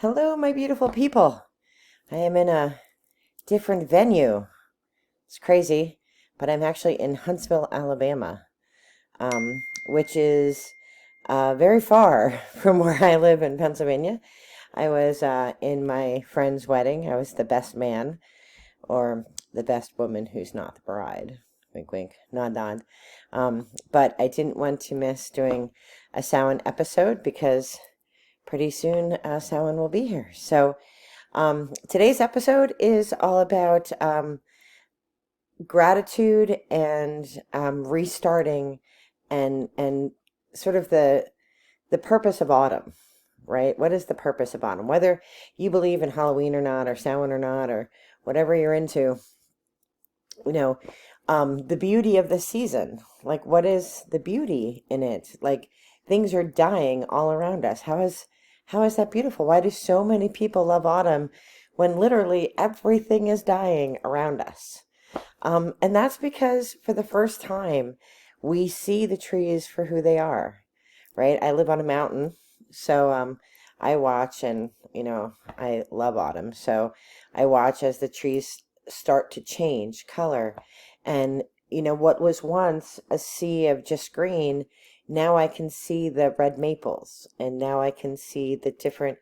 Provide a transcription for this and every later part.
Hello, my beautiful people. I am in a different venue. It's crazy, but I'm actually in Huntsville, Alabama, which is very far from where I live in Pennsylvania. I was in my friend's wedding. I was the best man, or the best woman who's not the bride. Wink, wink, nod, nod. But I didn't want to miss doing a Samhain episode because pretty soon Samhain will be here. So today's episode is all about gratitude and restarting and sort of the purpose of autumn, right? What is the purpose of autumn? Whether you believe in Halloween or not, or Samhain or not, or whatever you're into, you know, the beauty of the season. Like, what is the beauty in it? Like, things are dying all around us. How is that beautiful? Why do so many people love autumn when literally everything is dying around us? And that's because for the first time, we see the trees for who they are, right? I live on a mountain, so I watch and, I love autumn. So I watch as the trees start to change color. And, what was once a sea of just green, now I can see the red maples, and now I can see the different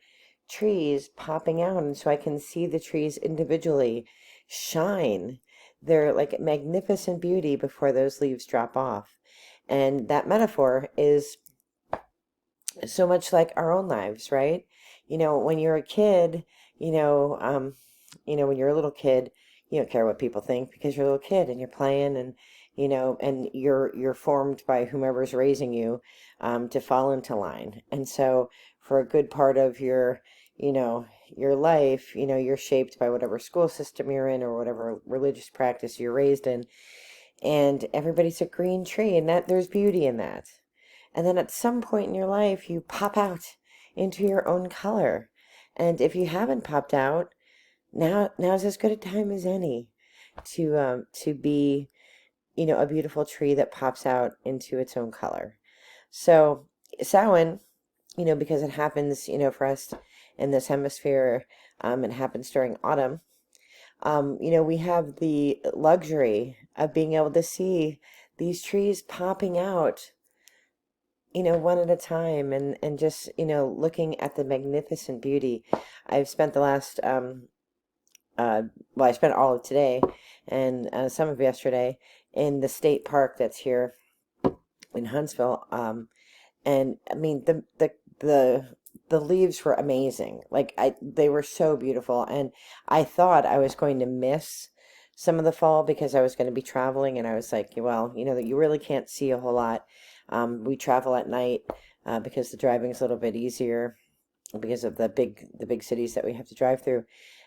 trees popping out. And so I can see the trees individually shine. They're like magnificent beauty before those leaves drop off. And that metaphor is so much like our own lives, right? When you're a kid, when you're a little kid, you don't care what people think because you're a little kid and you're playing and and you're formed by whomever's raising you to fall into line. And so for a good part of your life, you're shaped by whatever school system you're in or whatever religious practice you're raised in. And everybody's a green tree, and that there's beauty in that. And then at some point in your life, you pop out into your own color. And if you haven't popped out, now's as good a time as any to be, a beautiful tree that pops out into its own color. So Samhain, because it happens, for us in this hemisphere, it happens during autumn. We have the luxury of being able to see these trees popping out, one at a time, and just, looking at the magnificent beauty. I've spent the last, I spent all of today and some of yesterday in the state park that's here in Huntsville. And I mean, the leaves were amazing. Like they were so beautiful. And I thought I was going to miss some of the fall because I was going to be traveling, and I was like, well, that you really can't see a whole lot. We travel at night because the driving is a little bit easier because of the big cities that we have to drive through.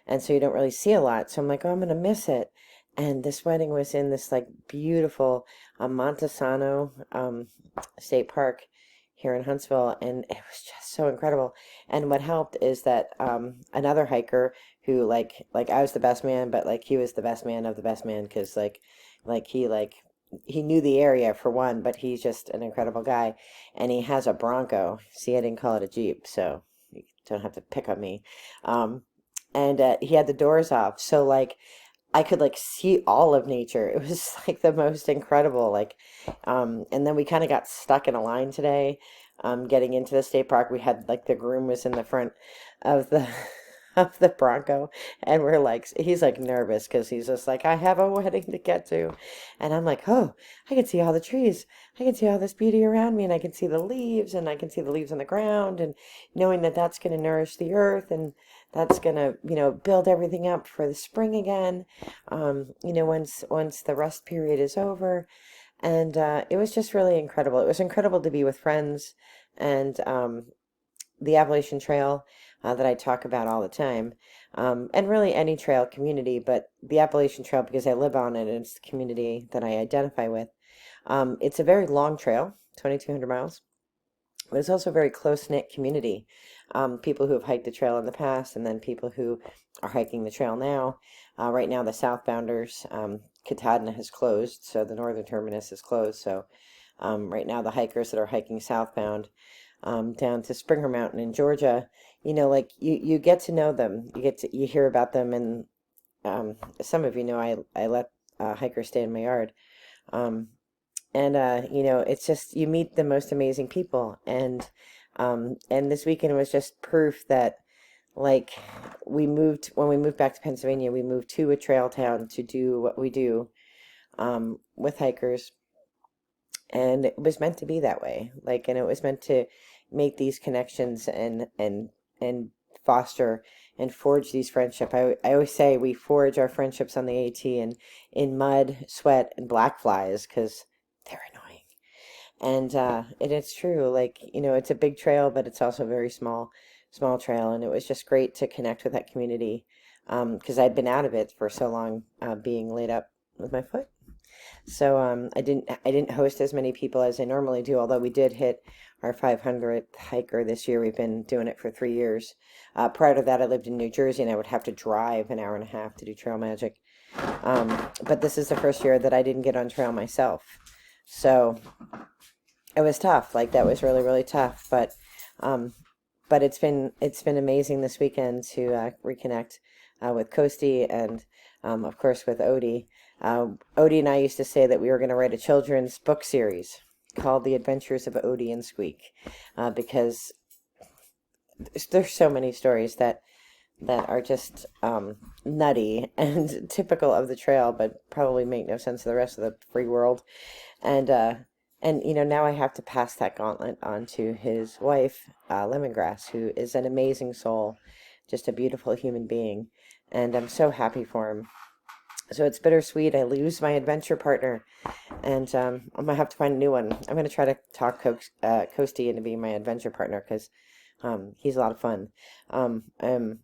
And so you don't really see a lot. So I'm like, oh, I'm going to miss it. And this wedding was in this like beautiful Montesano state park here in Huntsville, and it was just so incredible. And what helped is that another hiker who like I was the best man, but like he was the best man of the best man because he knew the area for one, but he's just an incredible guy, and he has a Bronco. See, I didn't call it a Jeep, so you don't have to pick on me. And he had the doors off, so like I could like see all of nature. It was like the most incredible, and then we kind of got stuck in a line today, getting into the state park. We had like the groom was in the front of the of the Bronco, and he's like nervous because he's just like, I have a wedding to get to. And I'm like, oh, I can see all the trees. I can see all this beauty around me, and I can see the leaves, and I can see the leaves on the ground, and knowing that that's going to nourish the earth, and that's going to, build everything up for the spring again, once the rest period is over. And it was just really incredible. It was incredible to be with friends and the Appalachian Trail that I talk about all the time, and really any trail community, but the Appalachian Trail because I live on it and it's the community that I identify with. It's a very long trail, 2,200 miles, but it's also a very close-knit community. People who have hiked the trail in the past, and then people who are hiking the trail now. Right now, the southbounders, Katahdin has closed, so the northern terminus is closed. So right now, the hikers that are hiking southbound down to Springer Mountain in Georgia, like you get to know them. You hear about them, and some of you know I let hikers stay in my yard. Um, and it's just you meet the most amazing people, and this weekend was just proof that like when we moved back to Pennsylvania, we moved to a trail town to do what we do with hikers, and it was meant to be that way. Like, and it was meant to make these connections and foster and forge these friendship. I always say we forge our friendships on the AT and in mud, sweat, and black flies because they're annoying. And it's true. Like, it's a big trail, but it's also a very small trail, and it was just great to connect with that community because I'd been out of it for so long, being laid up with my foot. So I didn't host as many people as I normally do, although we did hit our 500th hiker this year. We've been doing it for 3 years. Prior to that, I lived in New Jersey, and I would have to drive an hour and a half to do Trail Magic. But this is the first year that I didn't get on trail myself. So it was tough. Like, that was really, really tough. But it's been amazing this weekend to reconnect with Kosti and of course with Odie. Odie and I used to say that we were going to write a children's book series called The Adventures of Odie and Squeak, because there's so many stories that are just nutty and typical of the trail, but probably make no sense to the rest of the free world. And now I have to pass that gauntlet on to his wife, Lemongrass, who is an amazing soul, just a beautiful human being, and I'm so happy for him. So it's bittersweet. I lose my adventure partner, and I'm gonna have to find a new one. I'm gonna try to talk Kosti into being my adventure partner because he's a lot of fun. And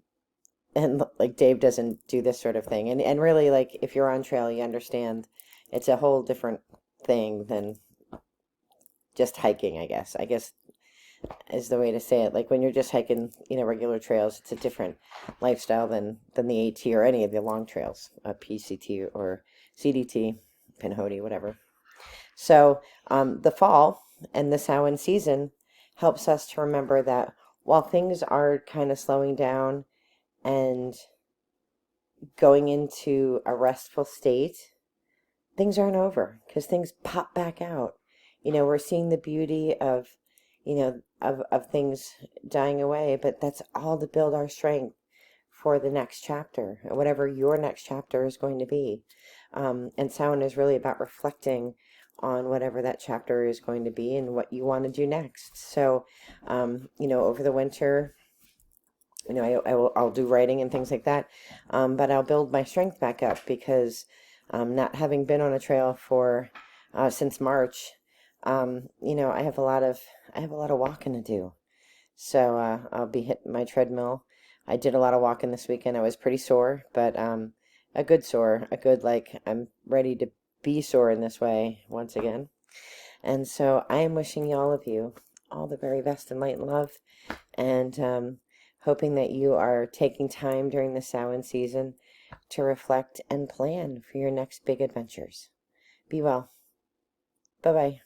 like Dave doesn't do this sort of thing, and really, like, if you're on trail, you understand it's a whole different thing than just hiking, I guess is the way to say it. Like, when you're just hiking, regular trails, it's a different lifestyle than the AT or any of the long trails, PCT or CDT, Pinhoti, whatever. So the fall and the Samhain season helps us to remember that while things are kind of slowing down and going into a restful state, things aren't over because things pop back out. We're seeing the beauty of, of things dying away, but that's all to build our strength for the next chapter, whatever your next chapter is going to be. And Samhain is really about reflecting on whatever that chapter is going to be and what you want to do next. So, over the winter, I'll do writing and things like that, but I'll build my strength back up because not having been on a trail for since March, I have a lot of walking to do. So I'll be hitting my treadmill. I did a lot of walking this weekend. I was pretty sore, but a good sore, a good, like, I'm ready to be sore in this way once again. And so I am wishing all of you all the very best in light and love, and hoping that you are taking time during the Samhain season to reflect and plan for your next big adventures. Be well. Bye-bye.